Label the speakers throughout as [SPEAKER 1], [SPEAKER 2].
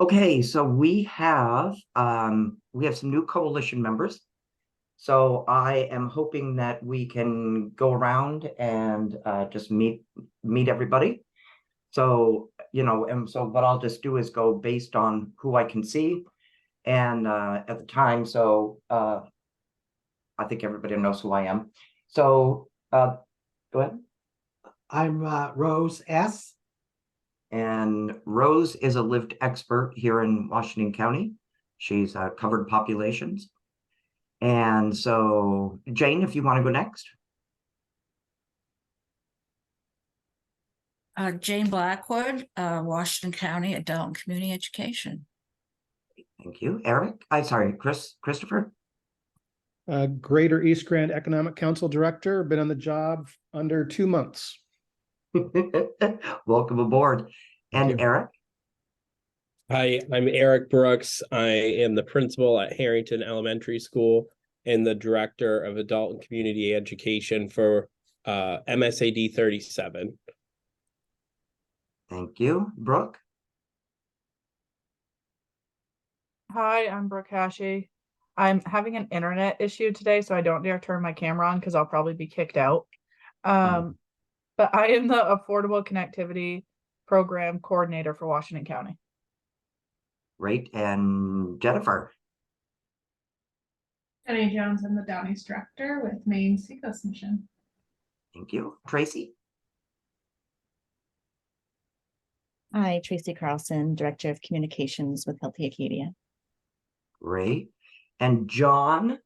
[SPEAKER 1] Okay, so we have some new coalition members. So I am hoping that we can go around and just meet everybody. So, and so what I'll just do is go based on who I can see and at the time. So I think everybody knows who I am. So go ahead.
[SPEAKER 2] I'm Rose S.
[SPEAKER 1] And Rose is a lived expert here in Washington County. She's covered populations. And so, Jane, if you want to go next.
[SPEAKER 3] Jane Blackwood, Washington County Adult and Community Education.
[SPEAKER 1] Thank you. Eric, sorry, Christopher.
[SPEAKER 4] Greater East Grand Economic Council Director, been on the job under 2 months.
[SPEAKER 1] Welcome aboard. And Eric.
[SPEAKER 5] Hi, I'm Eric Brooks. I am the principal at Harrington Elementary School and the director of adult and community education for MSAD 37.
[SPEAKER 1] Thank you. Brooke.
[SPEAKER 6] Hi, I'm Brooke Hashi. I'm having an internet issue today, so I don't dare turn my camera on because I'll probably be kicked out. But I am the Affordable Connectivity Program Coordinator for Washington County.
[SPEAKER 1] Great. And Jennifer.
[SPEAKER 7] Jenny Jones, I'm the Down East Director with Maine Seacoast Mission.
[SPEAKER 1] Thank you. Tracy.
[SPEAKER 8] Hi, Tracy Carlson, Director of Communications with Healthy Acadia.
[SPEAKER 1] Great. And John,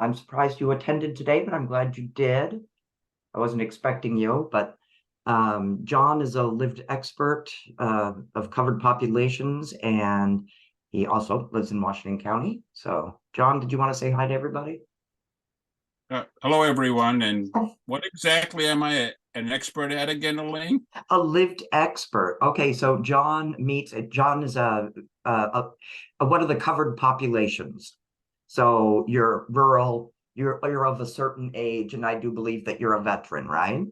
[SPEAKER 1] I'm surprised you attended today, but I'm glad you did. I wasn't expecting you, but John is a lived expert of covered populations, and he also lives in Washington County. So, John, did you want to say hi to everybody?
[SPEAKER 9] Hello, everyone. And what exactly am I an expert at again, Elaine?
[SPEAKER 1] A lived expert. Okay, so John is one of the covered populations. So you're rural, you're of a certain age, and I do believe that you're a veteran, right?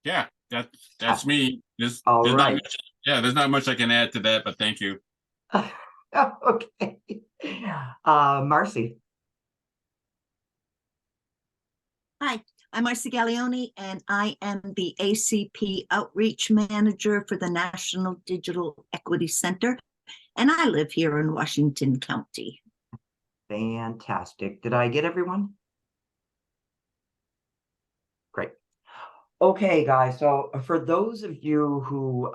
[SPEAKER 9] Yeah, that's me. There's
[SPEAKER 1] right.
[SPEAKER 9] there's not much I can add to that, but thank you.
[SPEAKER 1] Okay. Marcy.
[SPEAKER 10] Hi, I'm Marcy Gallioni, and I am the ACP Outreach Manager for the National Digital Equity Center, and I live here in Washington County.
[SPEAKER 1] Fantastic. Did I get everyone? Great. Okay, guys. So for those of you who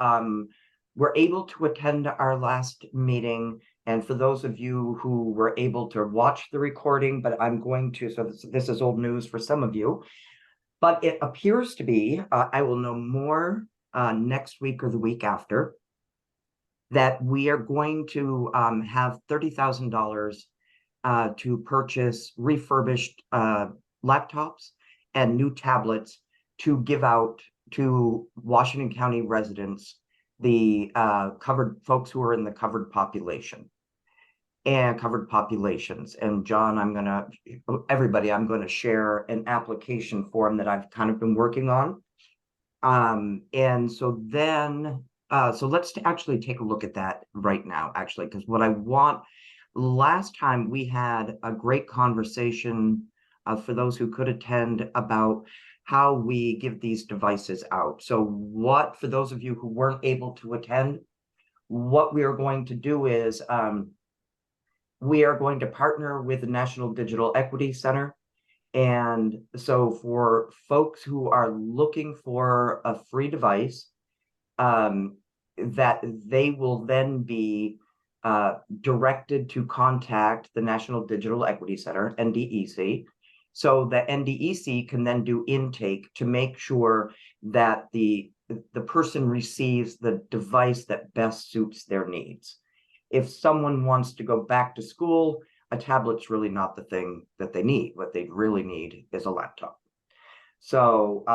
[SPEAKER 1] were able to attend our last meeting, and for those of you who were able to watch the recording, but I'm going to, so this is old news for some of you, but it appears to be, I will know more next week or the week after, that we are going to have $30,000 to purchase refurbished laptops and new tablets to give out to Washington County residents, the covered folks who are in the covered population and covered populations. And John, I'm going to share an application form that I've kind of been working on. And so then, so let's actually take a look at that right now, actually, because what I want, last time we had a great conversation for those who could attend about how we give these devices out. So for those of you who weren't able to attend, what we are going to do is we are going to partner with the National Digital Equity Center. And so for folks who are looking for a free device, that they will then be directed to contact the National Digital Equity Center, NDEC. So the NDEC can then do intake to make sure that the person receives the device that best suits their needs. If someone wants to go back to school, a tablet's really not the thing that they need. What they really need is a laptop. So,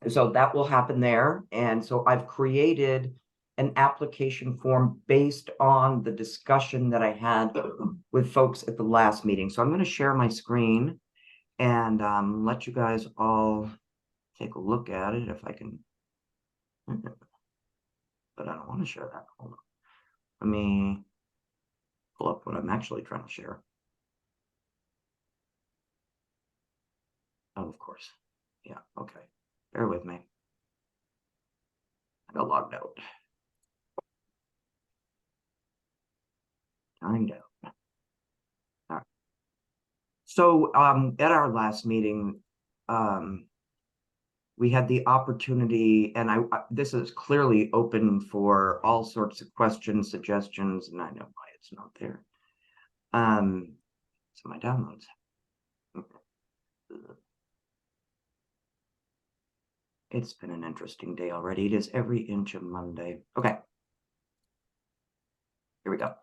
[SPEAKER 1] so that will happen there. And so I've created an application form based on the discussion that I had with folks at the last meeting. So I'm going to share my screen and let you guys all take a look at it if I can. But I don't want to share that. Hold on. Let me pull up what I'm actually trying to share. Oh, of course. Yeah, okay. Bear with me. I got logged out. Timed out. All right. So at our last meeting, we had the opportunity, and this is clearly open for all sorts of questions, suggestions, and I know why it's not there. So my downloads. It's been an interesting day already. It is every inch of Monday. Okay. Here we go.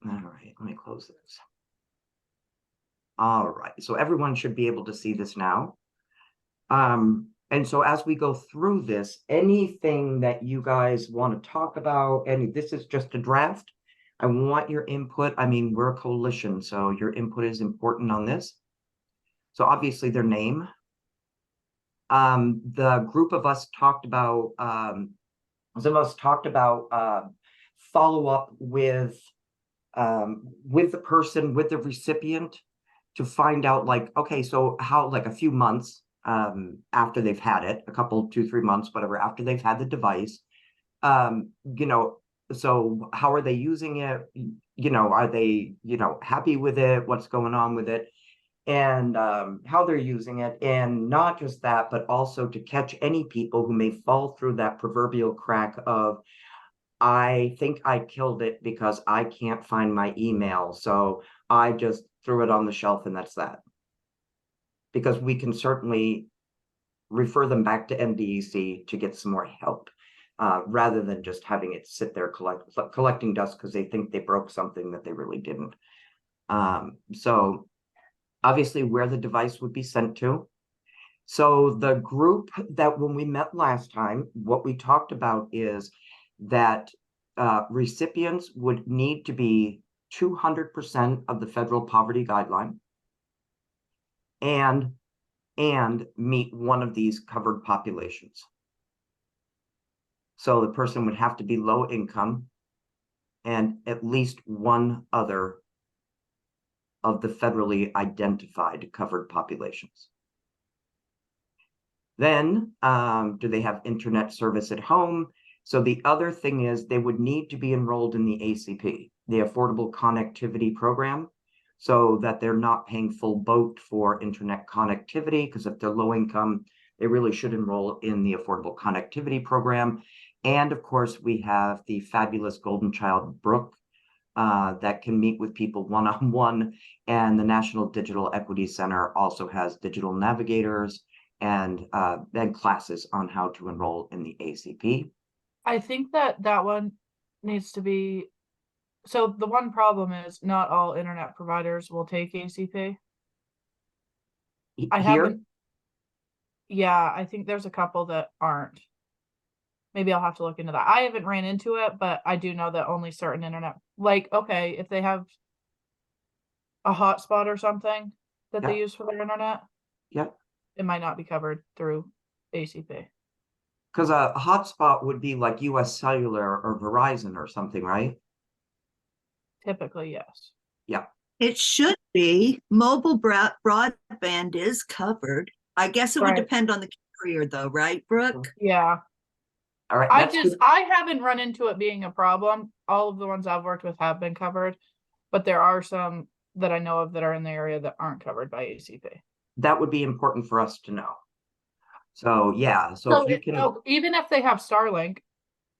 [SPEAKER 1] All right, let me close this. All right, so everyone should be able to see this now. And so as we go through this, anything that you guys want to talk about, and this is just a draft, I want your input. I mean, we're a coalition, so your input is important on this. So obviously their name. The group of us talked about, some of us talked about follow up with the person, with the recipient, to find out, like, okay, so how, like a few months after they've had it, a couple, 2-3 months, whatever, after they've had the device, you know, so how are they using it? You know, are they, you know, happy with it? What's going on with it? And how they're using it. And not just that, but also to catch any people who may fall through that proverbial crack of, I think I killed it because I can't find my email, so I just threw it on the shelf and that's that. Because we can certainly refer them back to NDEC to get some more help, rather than just having it sit there collecting dust because they think they broke something that they really didn't. So obviously where the device would be sent to. So the group that when we met last time, what we talked about is that recipients would need to be 200% of the federal poverty guideline and meet one of these covered populations. So the person would have to be low income and at least one other of the federally identified covered populations. Then, do they have internet service at home? So the other thing is they would need to be enrolled in the ACP, the Affordable Connectivity Program, so that they're not paying full boat for internet connectivity, because if they're low income, they really should enroll in the Affordable Connectivity Program. And of course, we have the fabulous golden child, Brooke, that can meet with people one-on-one. And the National Digital Equity Center also has digital navigators and then classes on how to enroll in the ACP.
[SPEAKER 6] I think that one needs to be, so the one problem is not all internet providers will take ACP. I
[SPEAKER 1] Here,
[SPEAKER 6] haven't, yeah, I think there's a couple that aren't. Maybe I'll have to look into that. I haven't ran into it, but I do know that only certain internet, like, okay, if they have a hotspot or something that they
[SPEAKER 1] Yeah.
[SPEAKER 6] use for their internet,
[SPEAKER 1] Yep.
[SPEAKER 6] it might not be covered through ACP.
[SPEAKER 1] Because a hotspot would be like US Cellular or Verizon or something, right?
[SPEAKER 6] Typically, yes.
[SPEAKER 1] Yeah.
[SPEAKER 10] It should be. Mobile broadband is covered. I guess it would
[SPEAKER 6] Right.
[SPEAKER 10] depend on the carrier though, right, Brooke?
[SPEAKER 6] Yeah.
[SPEAKER 1] All right.
[SPEAKER 6] I
[SPEAKER 1] that's
[SPEAKER 6] just,
[SPEAKER 1] good.
[SPEAKER 6] I haven't run into it being a problem. All of the ones I've worked with have been covered, but there are some that I know of that are in the area that aren't covered by ACP.
[SPEAKER 1] That would be important for us to know. So yeah, so if you can,
[SPEAKER 6] So even if they have Starlink,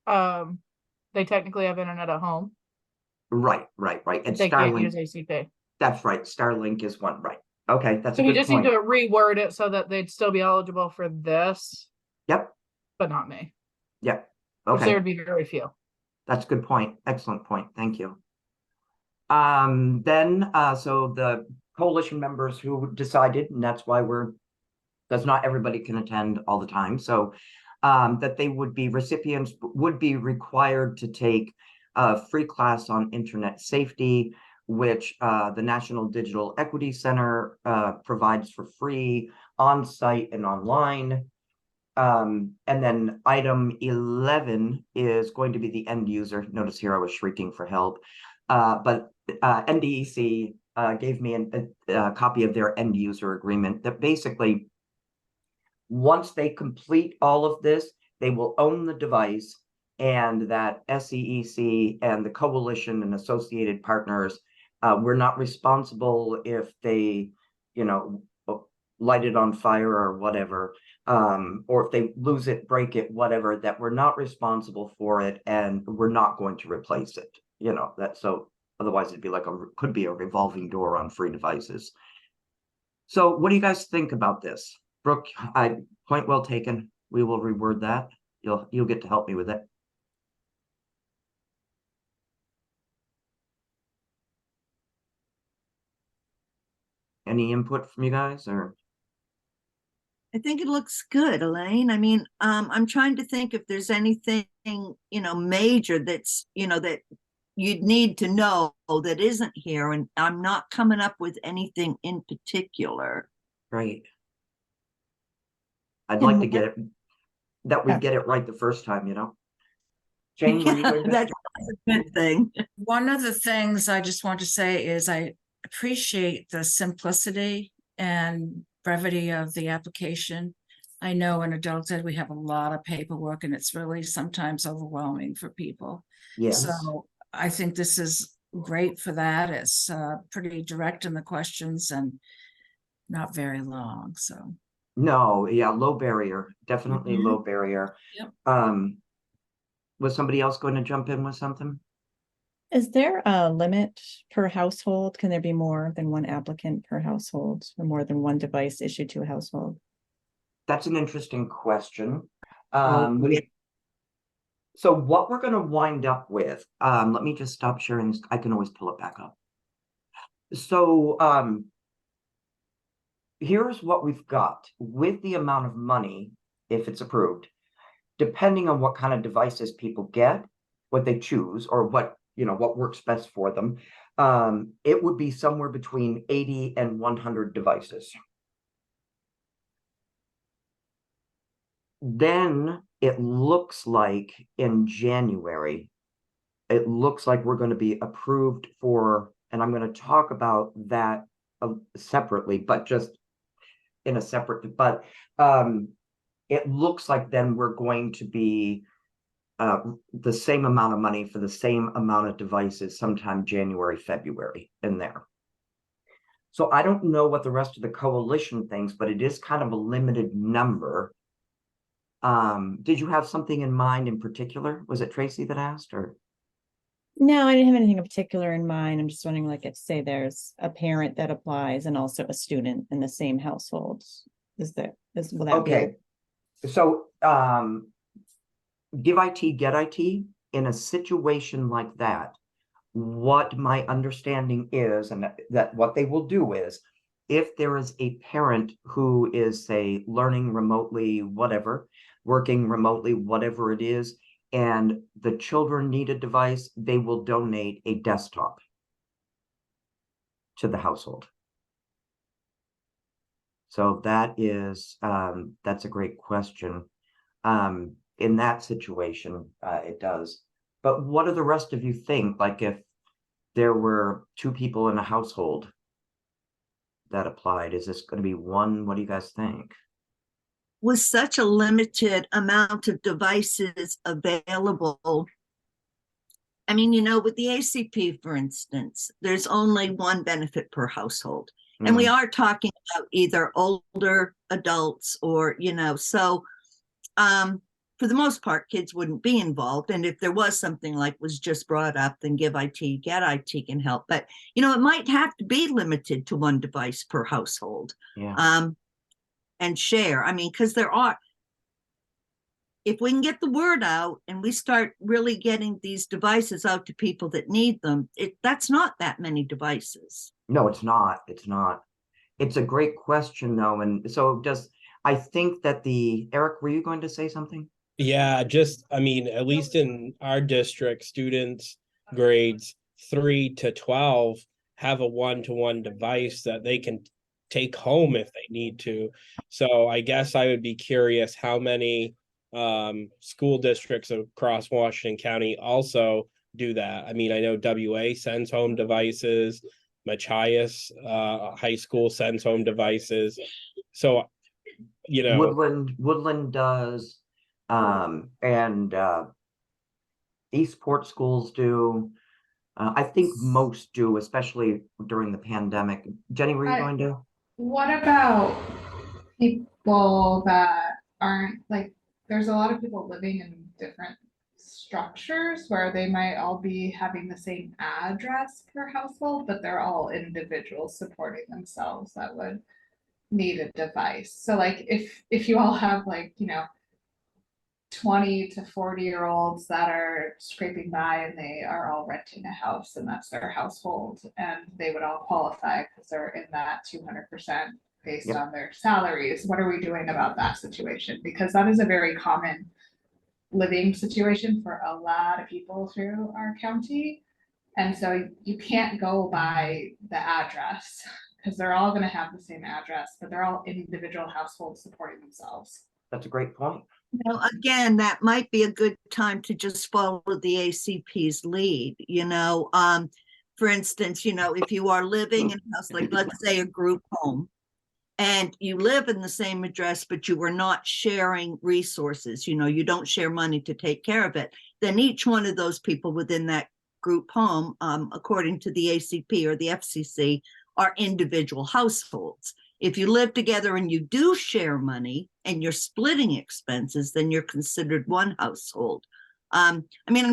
[SPEAKER 6] they technically have internet at home.
[SPEAKER 1] right. And
[SPEAKER 6] They can't use
[SPEAKER 1] Starlink,
[SPEAKER 6] ACP.
[SPEAKER 1] that's right. Starlink is one, right? Okay, that's
[SPEAKER 6] So
[SPEAKER 1] a
[SPEAKER 6] we
[SPEAKER 1] good
[SPEAKER 6] just
[SPEAKER 1] point.
[SPEAKER 6] need to reword it so that they'd still be eligible for this,
[SPEAKER 1] Yep.
[SPEAKER 6] but not me.
[SPEAKER 1] Yep.
[SPEAKER 6] Which there
[SPEAKER 1] Okay,
[SPEAKER 6] would be very few.
[SPEAKER 1] that's a good point. Excellent point. Thank you. Then so the coalition members who decided, and that's why because not everybody can attend all the time. So that they would be recipients, would be required to take a free class on internet safety, which the National Digital Equity Center provides for free on site and online. And then item 11 is going to be the end user. Notice here I was shrieking for help. But NDEC gave me a copy of their end user agreement that basically, once they complete all of this, they will own the device, and that SEEC and the coalition and associated partners, we're not responsible if they, light it on fire or whatever, or if they lose it, break it, whatever, that we're not responsible for it, and we're not going to replace it. So otherwise it'd be could be a revolving door on free devices. So what do you guys think about this? Brooke, point well taken. We will reword that. You'll get to help me with it. Any input from you guys, or?
[SPEAKER 10] I think it looks good, Elaine. I mean, I'm trying to think if there's anything, major that's, that you'd need to know that isn't here. And I'm not coming up with anything in particular.
[SPEAKER 1] Right. I'd like to get it, that we get it right the first time, Jane, were you going to-
[SPEAKER 10] That's a good thing.
[SPEAKER 3] One of the things I just want to say is I appreciate the simplicity and brevity of the application. I know in adult ed we have a lot of paperwork and it's really sometimes overwhelming for people.
[SPEAKER 1] Yes.
[SPEAKER 3] So I think this is great for that. It's pretty direct in the questions and not very long, so.
[SPEAKER 1] No, yeah, low barrier, definitely
[SPEAKER 3] Mhm.
[SPEAKER 1] low barrier.
[SPEAKER 3] Yep.
[SPEAKER 1] Was somebody else going to jump in with something?
[SPEAKER 8] Is there a limit per household? Can there be more than one applicant per household or more than one device issued to a household?
[SPEAKER 1] That's an interesting question.
[SPEAKER 10] Oh, yeah.
[SPEAKER 1] So what we're going to wind up with, let me just stop sharing this. I can always pull it back up. So here's what we've got with the amount of money, if it's approved, depending on what kind of devices people get, what they choose, or what works best for them. It would be somewhere between 80 and 100 devices. Then it looks like in January, it looks like we're going to be approved for, and I'm going to talk about that separately, but just in a separate, but it looks like then we're going to be the same amount of money for the same amount of devices sometime January, February in there. So I don't know what the rest of the coalition thinks, but it is kind of a limited number. Did you have something in mind in particular? Was it Tracy that asked, or?
[SPEAKER 8] No, I didn't have anything in particular in mind. I'm just wondering, like, if say there's a parent that applies and also a student in the same household, will that be?
[SPEAKER 1] Okay. So give IT, get IT. In a situation like that, what my understanding is, and that what they will do is, if there is a parent who is, say, learning remotely, whatever, working remotely, whatever it is, and the children need a device, they will donate a desktop to the household. So that is, that's a great question. In that situation, it does. But what do the rest of you think? Like if there were 2 people in a household that applied, is this going to be one? What do you guys think?
[SPEAKER 10] With such a limited amount of devices available, I mean, with the ACP, for instance, there's only one benefit per household. And we are talking about either older adults or, so for the most part, kids wouldn't be involved. And if there was something like was just brought up, then Give IT, Get IT can help. But, it might have to be limited to one device per household.
[SPEAKER 1] Yeah.
[SPEAKER 10] And share. I mean, because if we can get the word out and we start really getting these devices out to people that need them, that's not that many devices.
[SPEAKER 1] No, it's not. It's not. It's a great question, though. And so I think that Eric, were you going to say something?
[SPEAKER 5] Yeah, at least in our district, students grades 3 to 12 have a one-to-one device that they can take home if they need to. So I guess I would be curious how many school districts across Washington County also do that. I mean, I know WA sends home devices, Machias High School sends home devices. So, you know,
[SPEAKER 1] Woodland does, and Eastport schools do. I think most do, especially during the pandemic. Jenny, were you going to?
[SPEAKER 7] What about people that aren't like, there's a lot of people living in different structures where they might all be having the same address per household, but they're all individuals supporting themselves that would need a device. So like if you all have like, 20 to 40-year-olds that are scraping by and they are all renting a house and that's their household and they would all qualify because they're in that 200% based
[SPEAKER 1] Yep.
[SPEAKER 7] on their salaries. What are we doing about that situation? Because that is a very common living situation for a lot of people through our county. And so you can't go by the address because they're all going to have the same address, but they're all individual households supporting themselves.
[SPEAKER 1] That's a great point.
[SPEAKER 10] Now, again, that might be a good time to just follow the ACP's lead, for instance, if you are living in a house, like let's say a group home, and you live in the same address, but you are not sharing resources, you don't share money to take care of it, then each one of those people within that group home, according to the ACP or the FCC, are individual households. If you live together and you do share money and you're splitting expenses, then you're considered one household. I'm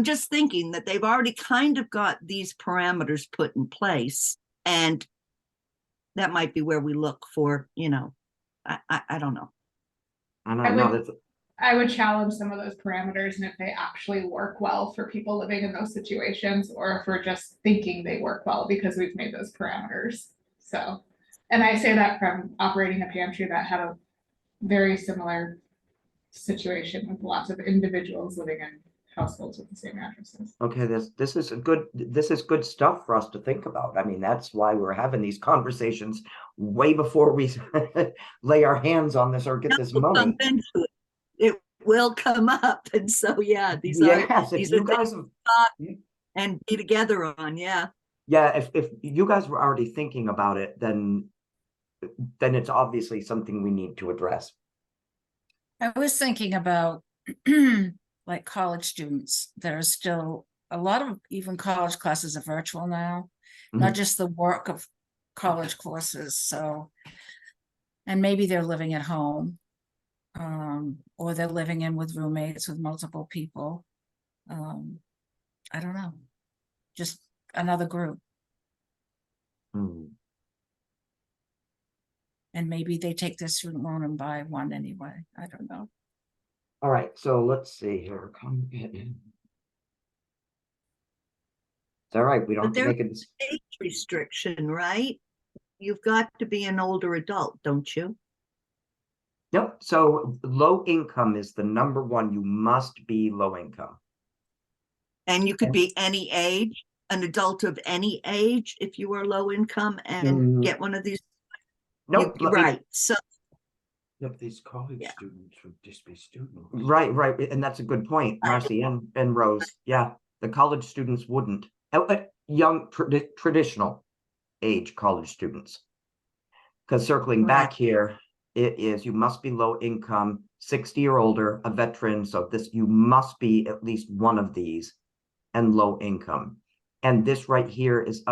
[SPEAKER 10] just thinking that they've already kind of got these parameters put in place, and that might be where we look for, I don't know.
[SPEAKER 7] I would challenge some of those parameters and if they actually work well for people living in those situations, or if we're just thinking they work well because we've made those parameters. So, and I say that from operating a pantry that had a very similar situation with lots of individuals living in households with the same addresses.
[SPEAKER 1] Okay, this is good stuff for us to think about. I mean, that's why we're having these conversations way before we lay our hands on this or get this money.
[SPEAKER 10] It will come up, and so these
[SPEAKER 1] you guys have,
[SPEAKER 10] and be together on,
[SPEAKER 1] yeah. If you guys were already thinking about it, then it's obviously something we need to address.
[SPEAKER 3] I was thinking about like college students. There are still a lot of even college classes are virtual now, not just the work of college courses. So, and maybe they're living at home, or they're living in with roommates with multiple people. I don't know, just another group. And maybe they take their student loan and buy one anyway. I don't know.
[SPEAKER 1] All right, so let's see here. It's all right. We don't have to make it.
[SPEAKER 10] Age restriction, right? You've got to be an older adult, don't you?
[SPEAKER 1] Nope. So low income is the number one. You must be low income.
[SPEAKER 10] And you could be any age, an adult of any age, if you are low income and get one of these.
[SPEAKER 1] Nope.
[SPEAKER 10] Right. So
[SPEAKER 2] these college students would just be students.
[SPEAKER 1] Right. And that's a good point, Marcy and Rose. Yeah, the college students wouldn't. Young traditional age college students. Because circling back here, it is you must be low income, 60 or older, a veteran. So you must be at least one of these, and low income. And this right here is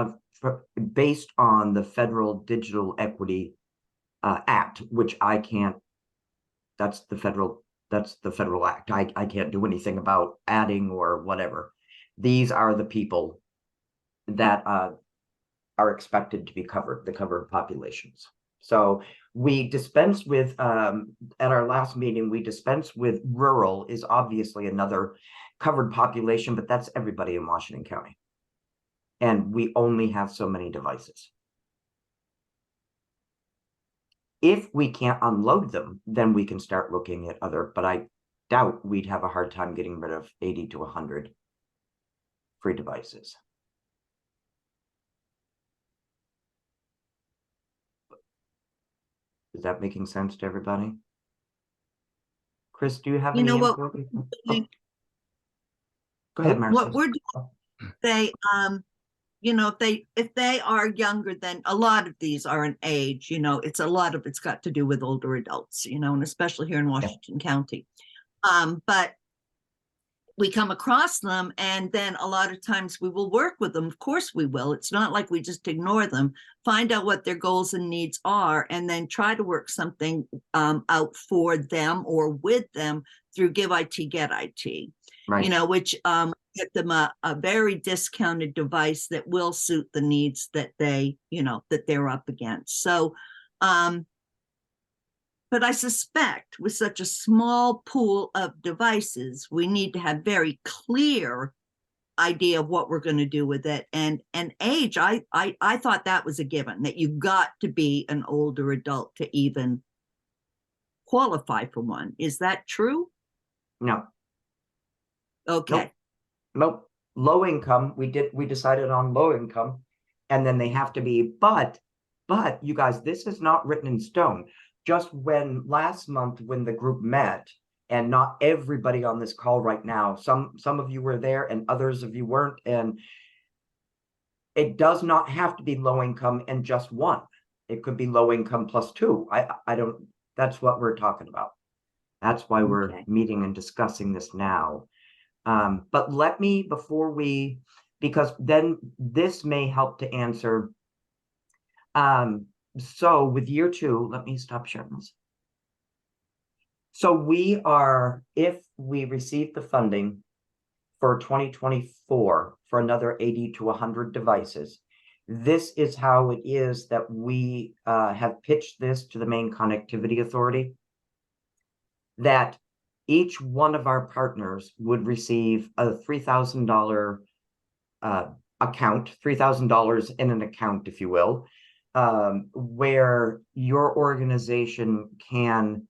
[SPEAKER 1] based on the Federal Digital Equity Act, which I can't. That's the federal act. I can't do anything about adding or whatever. These are the people that are expected to be covered, the covered populations. So we dispense with, at our last meeting, we dispensed with rural is obviously another covered population, but that's everybody in Washington County. And we only have so many devices. If we can't unload them, then we can start looking at other, but I doubt we'd have a hard time getting rid of 80 to 100 free devices. Is that making sense to everybody? Chris, do you have
[SPEAKER 10] You
[SPEAKER 1] any
[SPEAKER 10] know what
[SPEAKER 1] input?
[SPEAKER 10] we're
[SPEAKER 1] Oh,
[SPEAKER 10] doing-
[SPEAKER 1] go ahead,
[SPEAKER 10] What
[SPEAKER 1] Marcy.
[SPEAKER 10] we're doing, they, you know, if they are younger than, a lot of these are an age, you know, it's a lot of it's got to do with older adults, you know, and especially here in Washington County. But we come across them, and then a lot of times we will work with them. Of course we will. It's not like we just ignore them. Find out what their goals and needs are, and then try to work something out for them or with them through Give IT, Get IT.
[SPEAKER 1] Right.
[SPEAKER 10] You know, which get them a very discounted device that will suit the needs that they, you know, that they're up against. So, but I suspect with such a small pool of devices, we need to have very clear idea of what we're going to do with it. And age, I thought that was a given, that you've got to be an older adult to even qualify for one. Is that true?
[SPEAKER 1] No,
[SPEAKER 10] Okay.
[SPEAKER 1] nope. Low income, we decided on low income, and then they have to be, but you guys, this is not written in stone. Just when last month when the group met, and not everybody on this call right now, some of you were there and others of you weren't, and it does not have to be low income and just one. It could be low income plus two. I don't, that's what we're talking about. That's why we're
[SPEAKER 10] Okay.
[SPEAKER 1] meeting and discussing this now. But let me, before we, because then this may help to answer. So with year two, let me stop sharing this. So we are, if we receive the funding for 2024 for another 80 to 100 devices, this is how it is that we have pitched this to the Maine Connectivity Authority, that each one of our partners would receive a $3,000 account, $3,000 in an account, if you will, where your organization can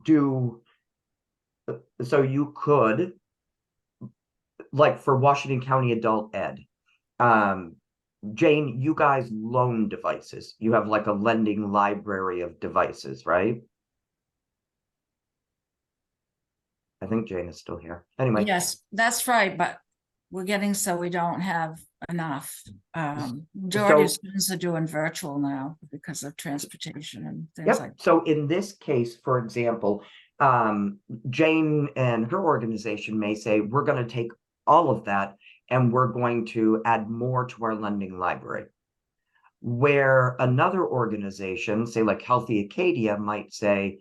[SPEAKER 1] do, so you could, like for Washington County Adult Ed, Jane, you guys loan devices. You have like a lending library of devices, right? I think Jane is still here. Anyway.
[SPEAKER 3] Yes, that's right, but we're getting so we don't have enough. Majority of
[SPEAKER 1] So-
[SPEAKER 3] students are doing virtual now because of transportation and things
[SPEAKER 1] Yep.
[SPEAKER 3] like.
[SPEAKER 1] So in this case, for example, Jane and her organization may say, we're going to take all of that and we're going to add more to our lending library. Where another organization, say like Healthy Acadia, might say,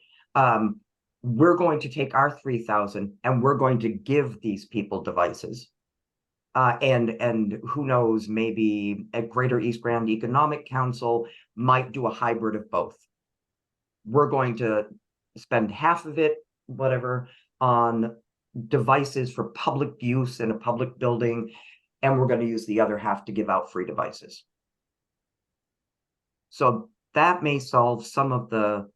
[SPEAKER 1] we're going to take our 3,000 and we're going to give these people devices. And who knows, maybe a Greater East Grand Economic Council might do a hybrid of both. We're going to spend half of it, whatever, on devices for public use in a public building, and we're going to use the other half to give out free devices. So that may solve some of the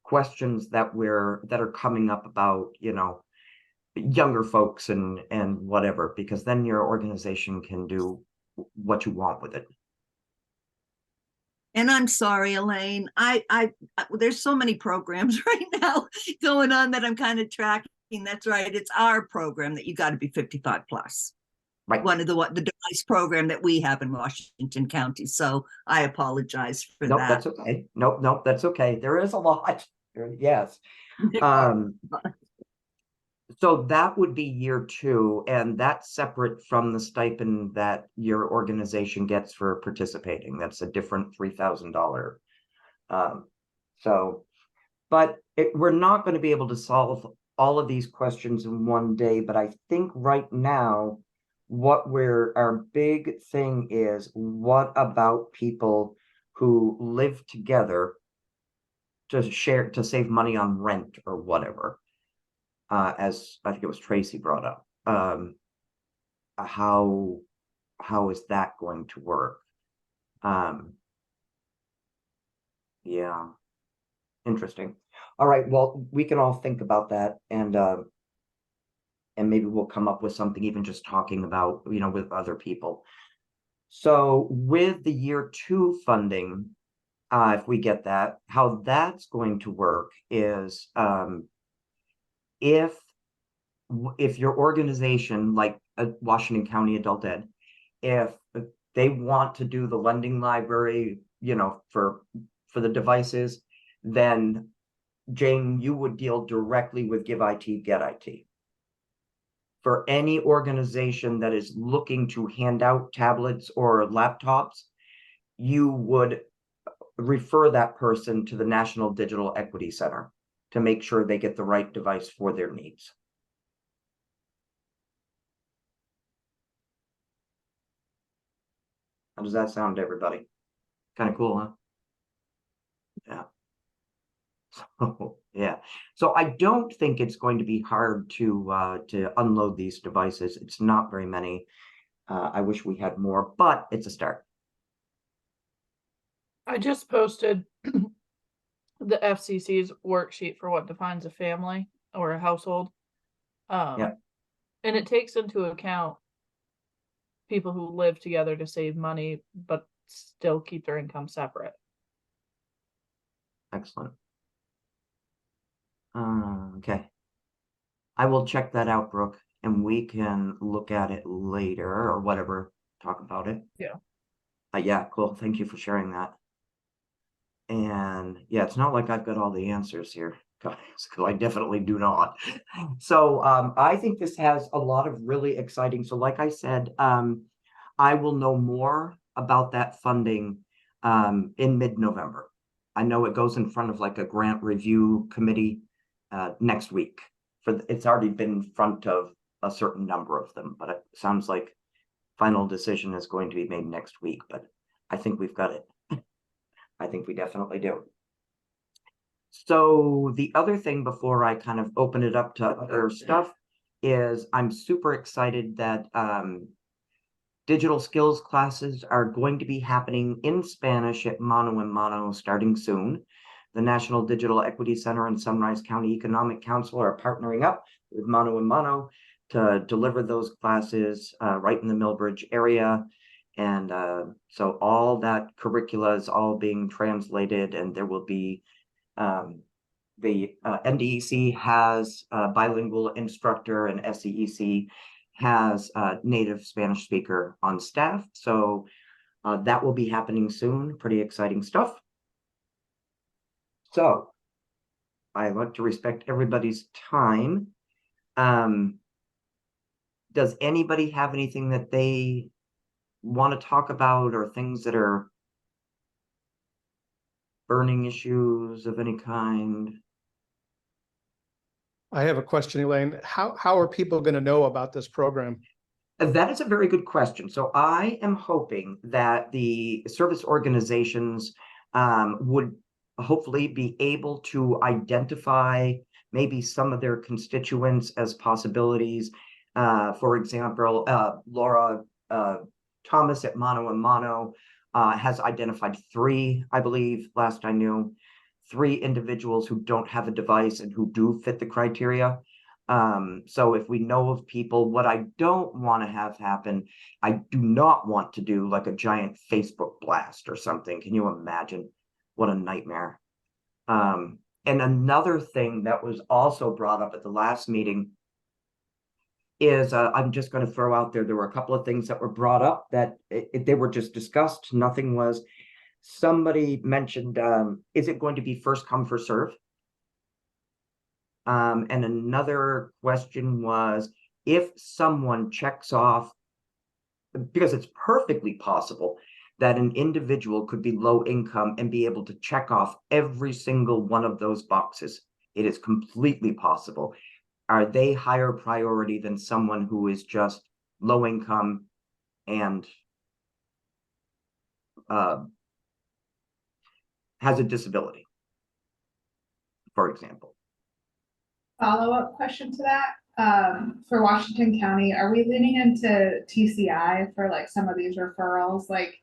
[SPEAKER 1] questions that are coming up about, you know, younger folks and whatever, because then your organization can do what you want with it.
[SPEAKER 10] And I'm sorry, Elaine, I there's so many programs right now going on that I'm kind of tracking. That's right. It's our program that you got to be 55 plus.
[SPEAKER 1] Right.
[SPEAKER 10] One of the device program that we have in Washington County. So I apologize for
[SPEAKER 1] Nope,
[SPEAKER 10] that.
[SPEAKER 1] that's okay. Nope, that's okay. There is a lot. Yes. So that would be year two, and that's separate from the stipend that your organization gets for participating. That's a different $3,000. So, but we're not going to be able to solve all of these questions in one day, but I think right now, our big thing is, what about people who live together to save money on rent or whatever? As I think it was Tracy brought up, how is that going to work? Yeah, interesting. All right, well, we can all think about that, and maybe we'll come up with something, even just talking about, you know, with other people. So with the year two funding, if we get that. How that's going to work is, if your organization, like Washington County Adult Ed, if they want to do the lending library, you know, for the devices, then Jane, you would deal directly with Give IT, Get IT. For any organization that is looking to hand out tablets or laptops, you would refer that person to the National Digital Equity Center to make sure they get the right device for their needs. How does that sound to everybody? Kind of cool, huh? Yeah. So, yeah. So I don't think it's going to be hard to unload these devices. It's not very many. I wish we had more, but it's a start.
[SPEAKER 6] I just posted the FCC's worksheet for what defines a family or a household.
[SPEAKER 1] Yeah.
[SPEAKER 6] And it takes into account people who live together to save money, but still keep their income separate.
[SPEAKER 1] Excellent. Okay. I will check that out, Brooke, and we can look at it later or whatever, talk about it.
[SPEAKER 6] Yeah.
[SPEAKER 1] Yeah, cool. Thank you for sharing that. And yeah, it's not like I've got all the answers here, guys, because I definitely do not. So I think this has a lot of really exciting. So like I said, I will know more about that funding in mid-November. I know it goes in front of like a grant review committee next week. It's already been in front of a certain number of them, but it sounds like final decision is going to be made next week. But I think we've got it. I think we definitely do. So the other thing before I kind of open it up to other stuff is I'm super excited that digital skills classes are going to be happening in Spanish at Mano a Mano starting soon. The National Digital Equity Center and Sunrise County Economic Council are partnering up with Mano a Mano to deliver those classes right in the Millbridge area. And so all that curricula is all being translated, and there will be the NDEC has a bilingual instructor, and SCEC has a native Spanish speaker on staff. So that will be happening soon. Pretty exciting stuff. So I want to respect everybody's time. Does anybody have anything that they want to talk about, or things that are burning issues of any kind?
[SPEAKER 4] I have a question, Elaine. How are people going to know about this program?
[SPEAKER 1] That is a very good question. So I am hoping that the service organizations would hopefully be able to identify maybe some of their constituents as possibilities. For example, Laura Thomas at Mano a Mano has identified 3, I believe, last I knew, 3 individuals who don't have a device and who do fit the criteria. So if we know of people, what I don't want to have happen, I do not want to do like a giant Facebook blast or something. Can you imagine? What a nightmare. And another thing that was also brought up at the last meeting is I'm just going to throw out there were a couple of things that were brought up that they were just discussed. Nothing was. Somebody mentioned, is it going to be first come, first serve? And another question was, if someone checks off, because it's perfectly possible that an individual could be low income and be able to check off every single one of those boxes. It is completely possible. Are they higher priority than someone who is just low income and has a disability, for example?
[SPEAKER 7] Follow-up question to that, for Washington County, are we leaning into TCI for like some of these referrals, like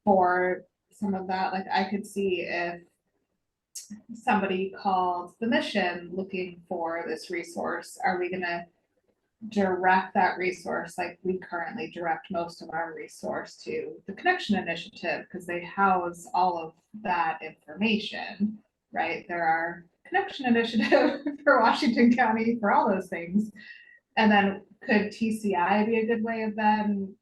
[SPEAKER 7] for some of that? Like I could see if somebody called the mission looking for this resource, are we gonna direct that resource, like we currently direct most of our resource to the Connection Initiative, because they house all of that information, right? There are Connection Initiative for Washington County for all those things. And then could TCI be a good way of then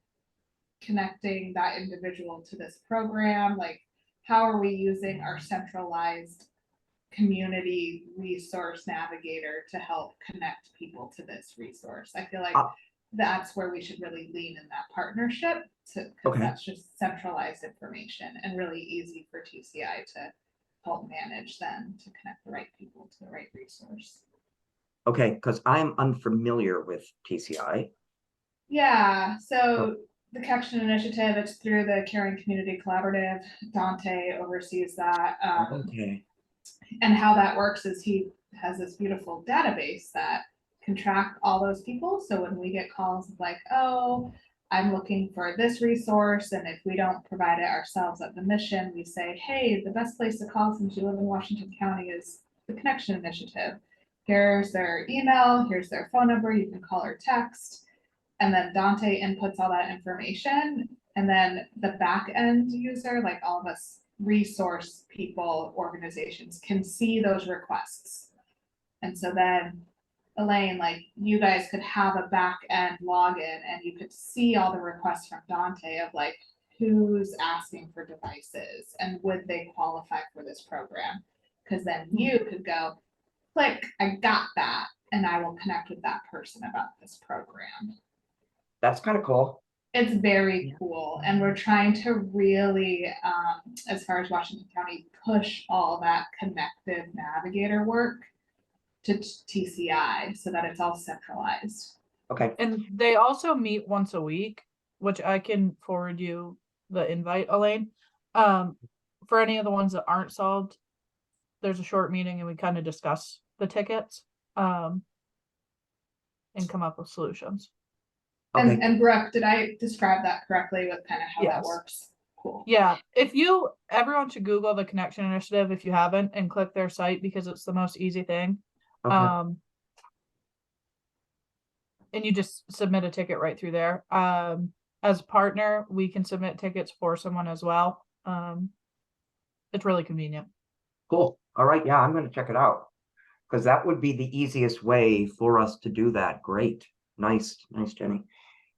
[SPEAKER 7] connecting that individual to this program? Like, how are we using our centralized community resource navigator to help connect people to this resource? I feel like that's where we should really lean in that partnership because
[SPEAKER 1] Okay.
[SPEAKER 7] that's just centralized information and really easy for TCI to help manage them to connect the right people to the right resource.
[SPEAKER 1] Okay, because I'm unfamiliar with TCI.
[SPEAKER 7] Yeah, so the Connection Initiative, it's through the Caring Community Collaborative. Dante oversees that.
[SPEAKER 1] Okay.
[SPEAKER 7] And how that works is he has this beautiful database that can track all those people. So when we get calls like, oh, I'm looking for this resource, and if we don't provide it ourselves at the mission, we say, hey, the best place to call since you live in Washington County is the Connection Initiative. Here's their email, here's their phone number, you can call or text. And then Dante inputs all that information. And then the back end user, like all of us resource people, organizations, can see those requests. And so then Elaine, like you guys could have a back end login and you could see all the requests from Dante of like who's asking for devices and would they qualify for this program? Because then you could go, click, I got that, and I will connect with that person about this program.
[SPEAKER 1] That's kind of cool.
[SPEAKER 7] It's very cool. And we're trying to really, as far as Washington County, push all that connected navigator work to TCI so that it's all centralized.
[SPEAKER 1] Okay.
[SPEAKER 6] And they also meet once a week, which I can forward you the invite, Elaine. For any of the ones that aren't solved, there's a short meeting and we kind of discuss the tickets and come up with solutions.
[SPEAKER 1] Okay.
[SPEAKER 7] And Brooke, did I describe that correctly with kind of how that
[SPEAKER 6] Yes.
[SPEAKER 7] works? Cool.
[SPEAKER 6] Yeah, everyone should Google the Connection Initiative if you haven't and click their site because it's the most easy thing.
[SPEAKER 1] Okay.
[SPEAKER 6] And you just submit a ticket right through there. As a partner, we can submit tickets for someone as well. It's really convenient.
[SPEAKER 1] Cool. All right. Yeah, I'm going to check it out because that would be the easiest way for us to do that. Great. Nice, Jenny.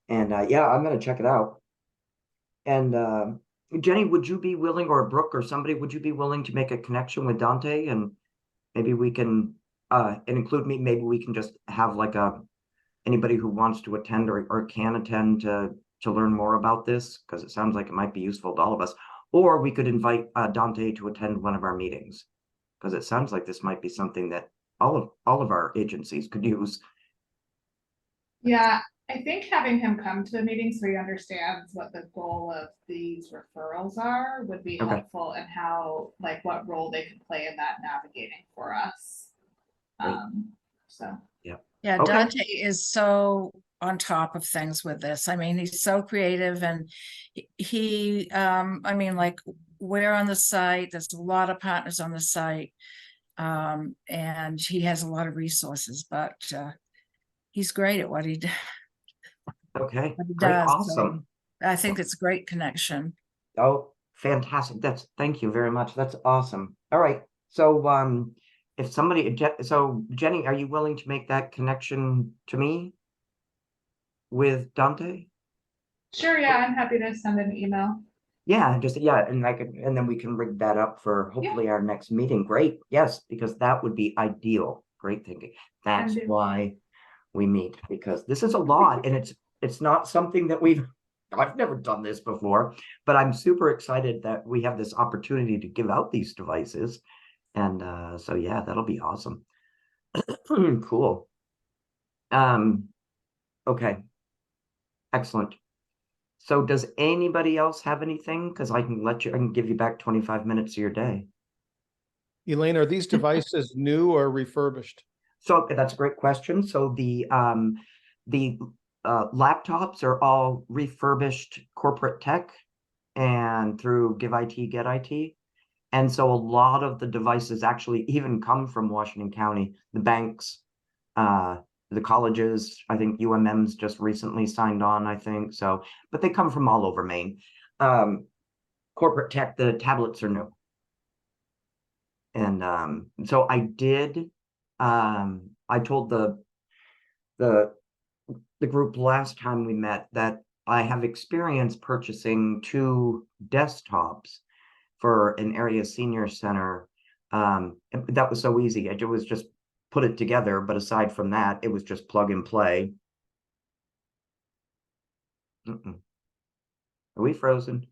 [SPEAKER 1] And yeah, I'm going to check it out. And Jenny, would you be willing, or Brooke or somebody, would you be willing to make a connection with Dante? And maybe we can, and include me, maybe we can just have like anybody who wants to attend or can attend to learn more about this, because it sounds like it might be useful to all of us. Or we could invite Dante to attend one of our meetings, because it sounds like this might be something that all of our agencies could use.
[SPEAKER 7] Yeah, I think having him come to the meeting so he understands what the goal of these referrals are would be
[SPEAKER 1] Okay.
[SPEAKER 7] helpful, and how, like, what role they could play in that navigating for us.
[SPEAKER 1] Great.
[SPEAKER 7] So.
[SPEAKER 3] Yeah,
[SPEAKER 1] Okay.
[SPEAKER 3] Dante is so on top of things with this. I mean, he's so creative, and he, I mean, like, we're on the site, there's a lot of partners on the site. And he has a lot of resources, but he's great at what he does.
[SPEAKER 1] Okay.
[SPEAKER 3] What he
[SPEAKER 1] Great.
[SPEAKER 3] does,
[SPEAKER 1] Awesome.
[SPEAKER 3] so I think it's a great connection.
[SPEAKER 1] Oh, fantastic. Thank you very much. That's awesome. All right. So if somebody, so Jenny, are you willing to make that connection to me with Dante?
[SPEAKER 7] Sure, yeah, I'm happy to send an email.
[SPEAKER 1] Yeah, and then we can rig that up for hopefully our next meeting. Great. Yes, because that would be ideal. Great thinking. That's
[SPEAKER 7] do.
[SPEAKER 1] why we meet, because this is a lot, and it's not something that I've never done this before, but I'm super excited that we have this opportunity to give out these devices. And so yeah, that'll be awesome. Cool. Okay. Excellent. So does anybody else have anything? Because I can give you back 25 minutes of your day.
[SPEAKER 4] Elaine, are these devices new or refurbished?
[SPEAKER 1] So that's a great question. So the laptops are all refurbished corporate tech and through Give IT, Get IT. And so a lot of the devices actually even come from Washington County. The banks the colleges, I think UMM's just recently signed on, I think, so, but they come from all over Maine. Corporate tech, the tablets are new. And so I did, I told the group last time we met that I have experience purchasing 2 desktops for an area senior center. That was so easy. It was just put it together, but aside from that, it was just plug and play. Are we frozen?